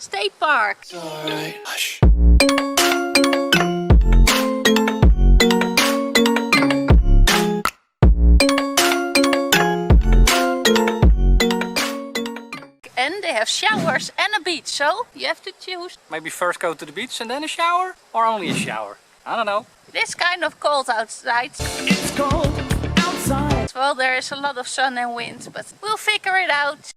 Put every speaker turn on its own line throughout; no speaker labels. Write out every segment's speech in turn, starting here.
State Park.
Alright, hush.
And they have showers and a beach, so you have to choose.
Maybe first go to the beach and then a shower? Or only a shower? I don't know.
It is kind of cold outside.
It's cold outside.
Well, there is a lot of sun and wind, but we'll figure it out.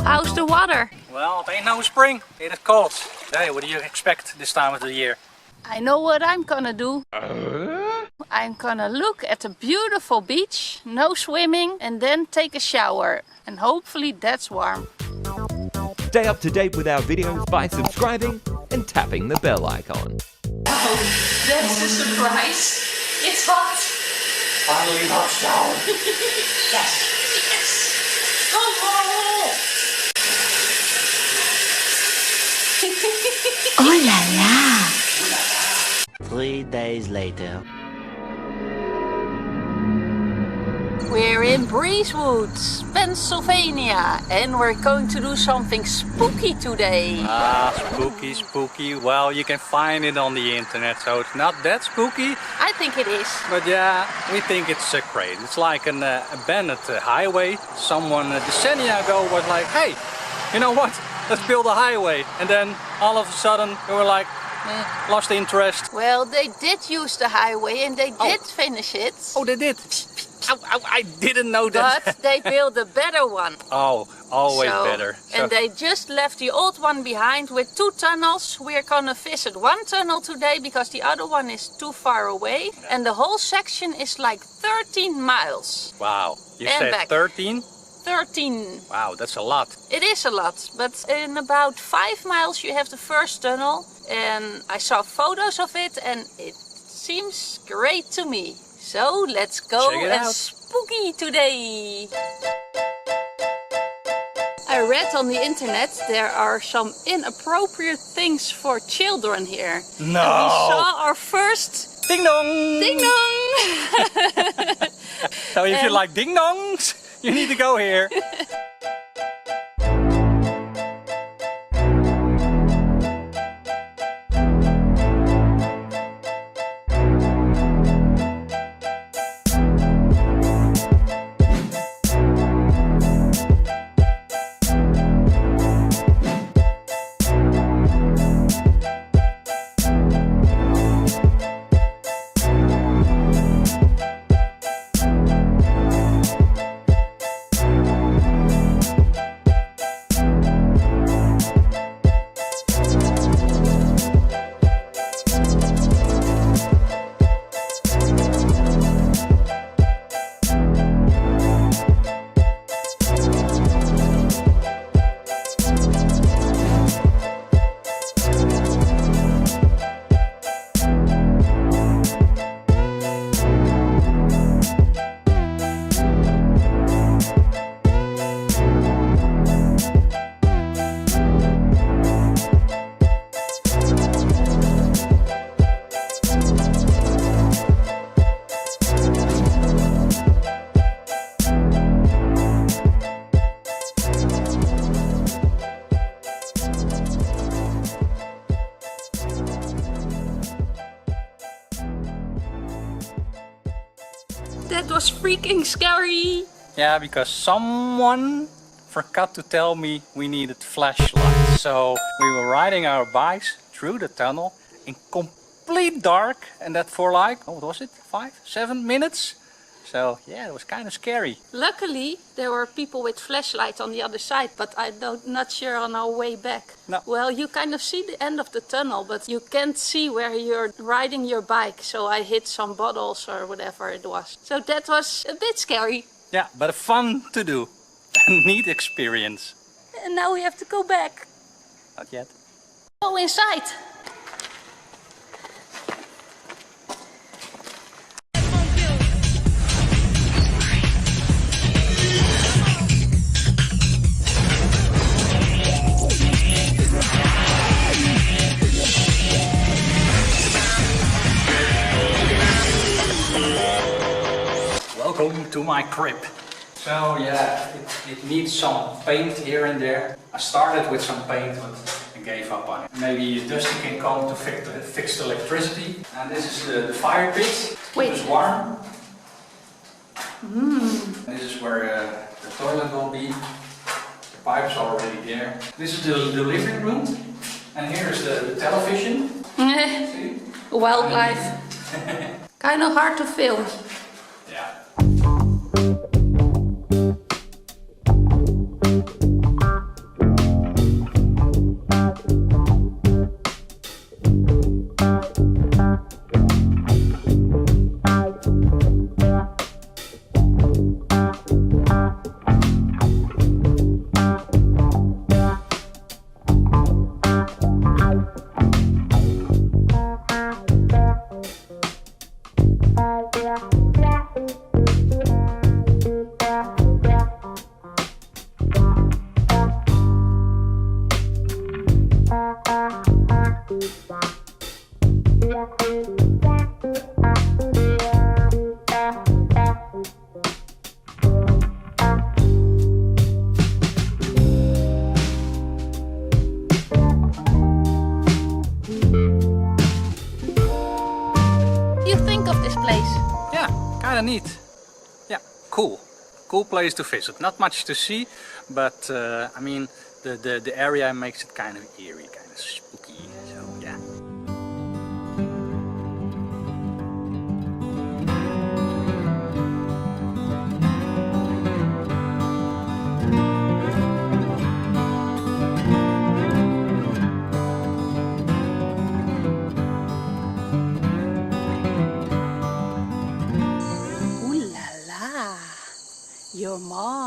How's the water?
Well, it ain't no spring. It is cold. Hey, what do you expect this time of the year?
I know what I'm gonna do. I'm gonna look at a beautiful beach, no swimming, and then take a shower. And hopefully that's warm.
Stay up to date with our videos by subscribing and tapping the bell icon.
Oh, that's a surprise. It's hot.
Finally hot shower.
Yes. Yes. Go for it.
Oh la la! 3 days later.
We're in Breezewood, Pennsylvania, and we're going to do something spooky today.
Ah, spooky, spooky. Well, you can find it on the internet, so it's not that spooky.
I think it is.
But yeah, we think it's great. It's like an abandoned highway. Someone decennia ago was like, hey, you know what? Let's build a highway. And then all of a sudden we were like, lost interest.
Well, they did use the highway and they did finish it.
Oh, they did? I didn't know that.
But they built a better one.
Oh, always better.
And they just left the old one behind with 2 tunnels. We're gonna visit one tunnel today because the other one is too far away. And the whole section is like 13 miles.
Wow, you
And
said
back.
13?
13.
Wow, that's a lot.
It is a lot, but in about 5 miles you have the first tunnel. And I saw photos of it and it seems great to me. So let's go
Check it
and
out.
spooky today. I read on the internet there are some inappropriate things for children here.
No.
And we saw our first
Ding dong!
ding dong.
So if you like ding dongs, you need to go here.
That was freaking scary.
Yeah, because someone forgot to tell me we needed flashlights. So we were riding our bikes through the tunnel in complete dark, and that for like, what was it, 5-7 minutes? So yeah, it was kind of scary.
Luckily, there were people with flashlights on the other side, but I'm not sure on our way back.
No.
Well, you kind of see the end of the tunnel, but you can't see where you're riding your bike. So I hit some bottles or whatever it was. So that was a bit scary.
Yeah, but fun to do. A neat experience.
And now we have to go back.
Not yet.
Go inside.
Welcome to my crib. So yeah, it needs some paint here and there. I started with some paint, but I gave up on it. Maybe Dusty can come to fix the electricity. And this is the fire pit.
Wait.
It's warm. This is where the toilet will be. The pipes are already there. This is the living room. And here is the television. See?
Wildlife. Kind of hard to film.
Yeah. Kinda neat. Yeah, cool. Cool place to visit. Not much to see, but I mean the area makes it kind of eerie, kind of spooky. So yeah.
Your mom